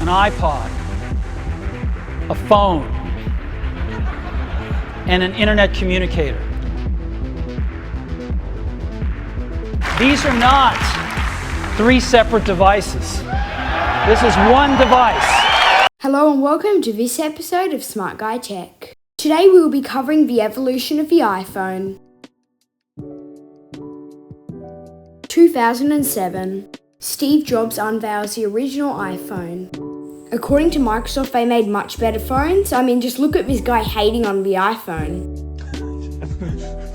an iPod, a phone, and an internet communicator. These are not three separate devices. This is one device. Hello and welcome to this episode of Smart Guy Tech. Today we will be covering the evolution of the iPhone. 2007. Steve Jobs unveils the original iPhone. According to Microsoft, they made much better phones. I mean, just look at this guy hating on the iPhone.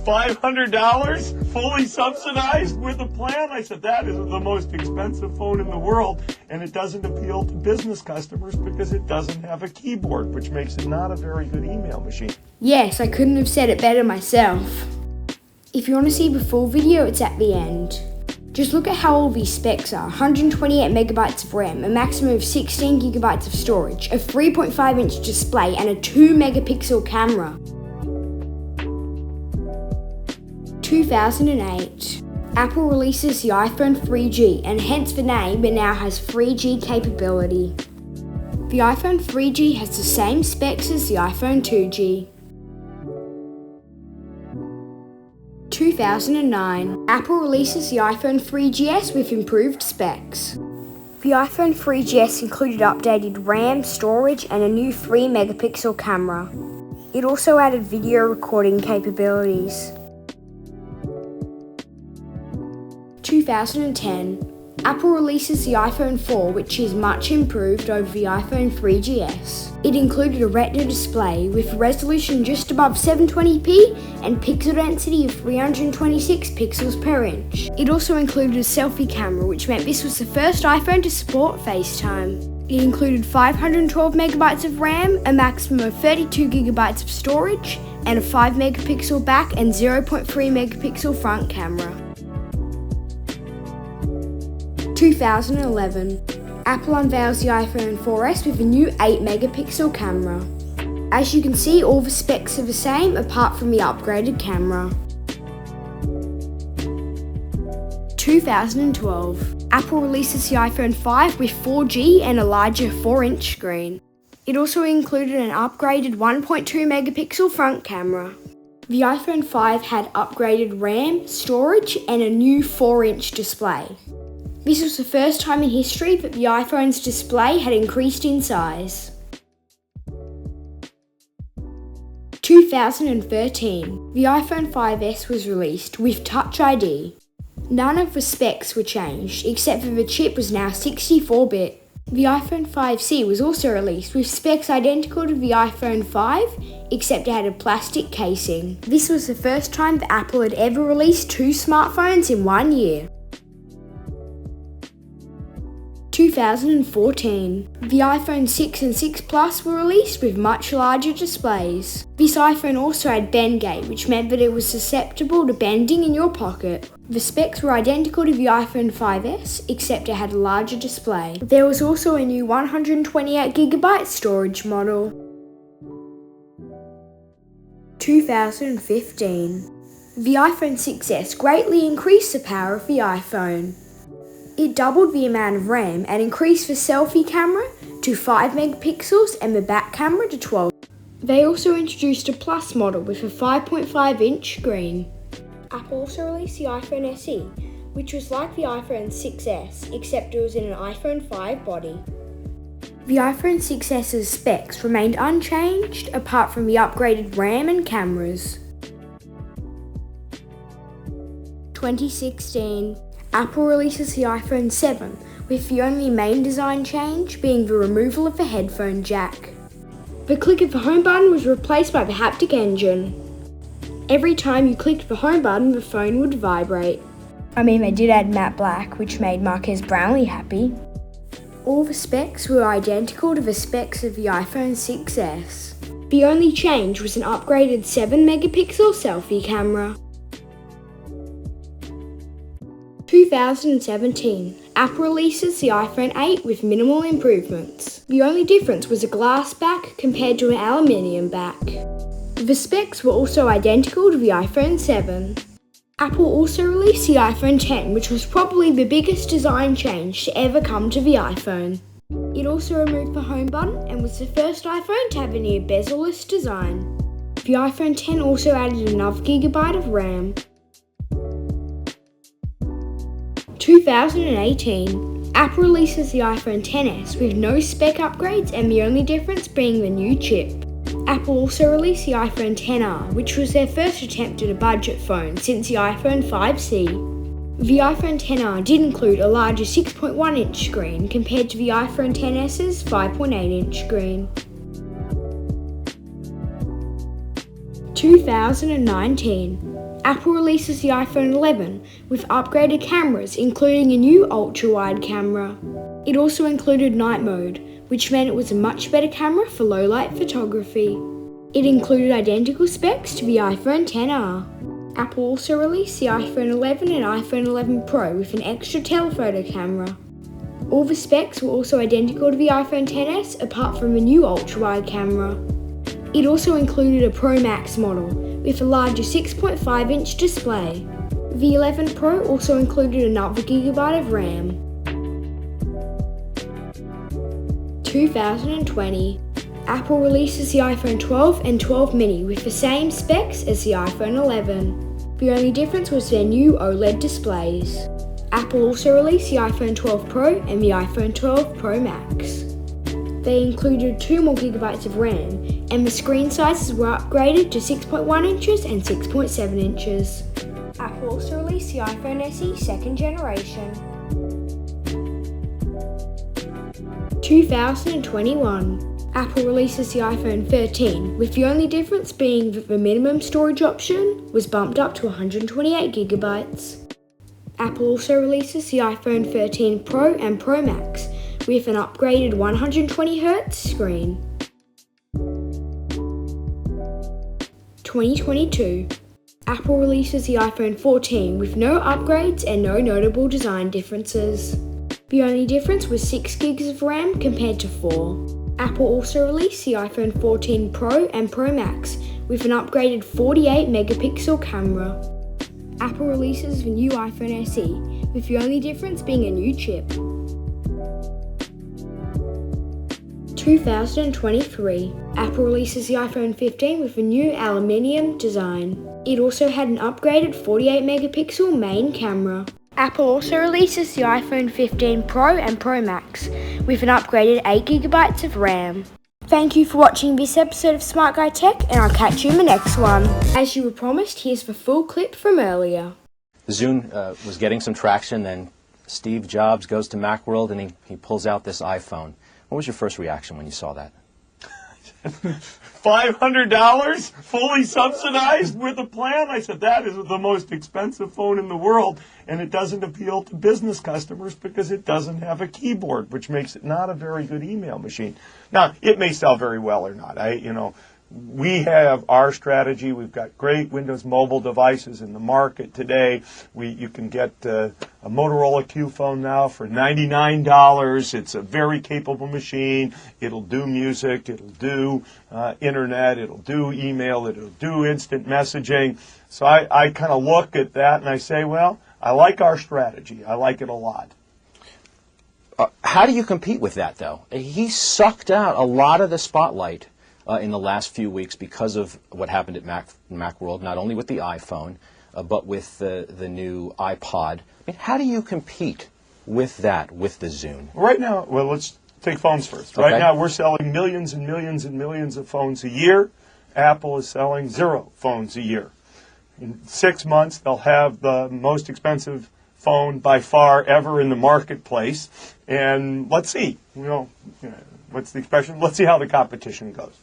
$500 fully subsidized with a plan? I said, that is the most expensive phone in the world, and it doesn't appeal to business customers because it doesn't have a keyboard, which makes it not a very good email machine. Yes, I couldn't have said it better myself. If you want to see the full video, it's at the end. Just look at how all these specs are. 128 megabytes of RAM, a maximum of 16 gigabytes of storage, a 3.5-inch display, and a 2 megapixel camera. 2008. Apple releases the iPhone 3G, and hence the name, it now has 3G capability. The iPhone 3G has the same specs as the iPhone 2G. 2009. Apple releases the iPhone 3GS with improved specs. The iPhone 3GS included updated RAM, storage, and a new 3 megapixel camera. It also added video recording capabilities. 2010. Apple releases the iPhone 4, which is much improved over the iPhone 3GS. It included a Retina display with resolution just above 720p and pixel density of 326 pixels per inch. It also included a selfie camera, which meant this was the first iPhone to support FaceTime. It included 512 megabytes of RAM, a maximum of 32 gigabytes of storage, and a 5 megapixel back and 0.3 megapixel front camera. 2011. Apple unveils the iPhone 4S with a new 8 megapixel camera. As you can see, all the specs are the same apart from the upgraded camera. 2012. Apple releases the iPhone 5 with 4G and a larger 4-inch screen. It also included an upgraded 1.2 megapixel front camera. The iPhone 5 had upgraded RAM, storage, and a new 4-inch display. This was the first time in history that the iPhone's display had increased in size. 2013. The iPhone 5S was released with Touch ID. None of the specs were changed, except that the chip was now 64-bit. The iPhone 5C was also released with specs identical to the iPhone 5, except it had a plastic casing. This was the first time that Apple had ever released two smartphones in 1 year. 2014. The iPhone 6 and 6 Plus were released with much larger displays. This iPhone also had bend gate, which meant that it was susceptible to bending in your pocket. The specs were identical to the iPhone 5S, except it had a larger display. There was also a new 128GB storage model. 2015. The iPhone 6S greatly increased the power of the iPhone. It doubled the amount of RAM and increased the selfie camera to 5 megapixels and the back camera to 12. They also introduced a Plus model with a 5.5-inch screen. Apple also released the iPhone SE, which was like the iPhone 6S, except it was in an iPhone 5 body. The iPhone 6S's specs remained unchanged apart from the upgraded RAM and cameras. 2016. Apple releases the iPhone 7, with the only main design change being the removal of the headphone jack. The click of the home button was replaced by the haptic engine. Every time you clicked the home button, the phone would vibrate. They did add matte black, which made Marques Brownlee happy. All the specs were identical to the specs of the iPhone 6S. The only change was an upgraded 7 megapixel selfie camera. 2017. Apple releases the iPhone 8 with minimal improvements. The only difference was a glass back compared to an aluminium back. The specs were also identical to the iPhone 7. Apple also released the iPhone 10, which was probably the biggest design change to ever come to the iPhone. It also removed the home button and was the first iPhone to have a near bezel-less design. The iPhone X also added another gigabyte of RAM. 2018, Apple releases the iPhone XS with no spec upgrades and the only difference being the new chip. Apple also released the iPhone XR, which was their first attempt at a budget phone since the iPhone 5C. The iPhone XR did include a larger 6.1-inch screen compared to the iPhone XS's 5.8-inch screen. 2019, Apple releases the iPhone 11 with upgraded cameras, including a new ultra-wide camera. It also included night mode, which meant it was a much better camera for low-light photography. It included identical specs to the iPhone XR. Apple also released the iPhone 11 and iPhone 11 Pro with an extra telephoto camera. All the specs were also identical to the iPhone XS apart from the new ultra-wide camera. It also included a Pro Max model with a larger 6.5-inch display. The 11 Pro also included another gigabyte of RAM. 2020, Apple releases the iPhone 12 and 12 mini with the same specs as the iPhone 11. The only difference was their new OLED displays. Apple also released the iPhone 12 Pro and the iPhone 12 Pro Max. They included 2 more gigabytes of RAM, and the screen sizes were upgraded to 6.1 inches and 6.7 inches. Apple also released the iPhone SE second generation. 2021, Apple releases the iPhone 13, with the only difference being that the minimum storage option was bumped up to 128 gigabytes. Apple also releases the iPhone 13 Pro and Pro Max, with an upgraded 120Hz screen. 2022, Apple releases the iPhone 14 with no upgrades and no notable design differences. The only difference was 6 gigs of RAM compared to 4. Apple also released the iPhone 14 Pro and Pro Max with an upgraded 48 megapixel camera. Apple releases the new iPhone SE, with the only difference being a new chip. 2023, Apple releases the iPhone 15 with a new aluminium design. It also had an upgraded 48 megapixel main camera. Apple also releases the iPhone 15 Pro and Pro Max with an upgraded 8GB of RAM. Thank you for watching this episode of Smart Guy Tech, and I'll catch you in the next one. As you were promised, here's the full clip from earlier. The Zune was getting some traction, then Steve Jobs goes to Macworld and he pulls out this iPhone. What was your first reaction when you saw that? $500 fully subsidized with a plan? I said, that is the most expensive phone in the world, and it doesn't appeal to business customers because it doesn't have a keyboard, which makes it not a very good email machine. Now, it may sell very well or not. We have our strategy. We've got great Windows mobile devices in the market today. You can get a Motorola Q phone now for $99. It's a very capable machine. It'll do music. It'll do internet. It'll do email. It'll do instant messaging. So I kind of look at that and I say, well, I like our strategy. I like it a lot. How do you compete with that, though? He sucked out a lot of the spotlight in the last few weeks because of what happened at Macworld, not only with the iPhone, but with the new iPod. I mean, how do you compete with that, with the Zune? Right now, well, let's take phones first. Right now, we're selling millions and millions and millions of phones a year. Apple is selling 0 phones a year. In 6 months, they'll have the most expensive phone by far ever in the marketplace. And let's see, what's the expression? Let's see how the competition goes.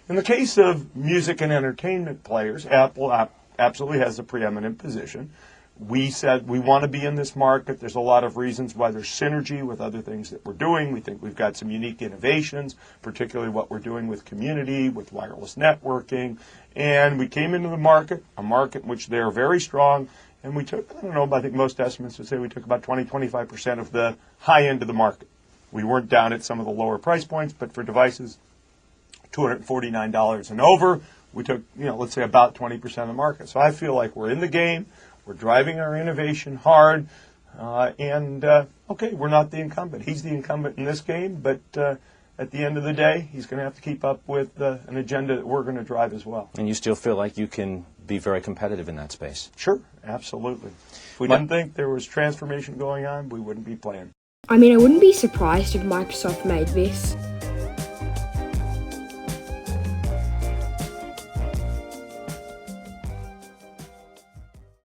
In the case of music and entertainment players, Apple absolutely has a preeminent position. We said we want to be in this market. There's a lot of reasons why there's synergy with other things that we're doing. We think we've got some unique innovations, particularly what we're doing with community, with wireless networking. And we came into the market, a market in which they're very strong, and we took, I think most estimates would say we took about 20-25% of the high end of the market. We weren't down at some of the lower price points, but for devices $249 and over, we took, let's say about 20% of the market. So I feel like we're in the game. We're driving our innovation hard. Okay, we're not the incumbent. He's the incumbent in this game, but at the end of the day, he's going to have to keep up with an agenda that we're going to drive as well. And you still feel like you can be very competitive in that space? Sure, absolutely. If we didn't think there was transformation going on, we wouldn't be playing. I mean, I wouldn't be surprised if Microsoft made this.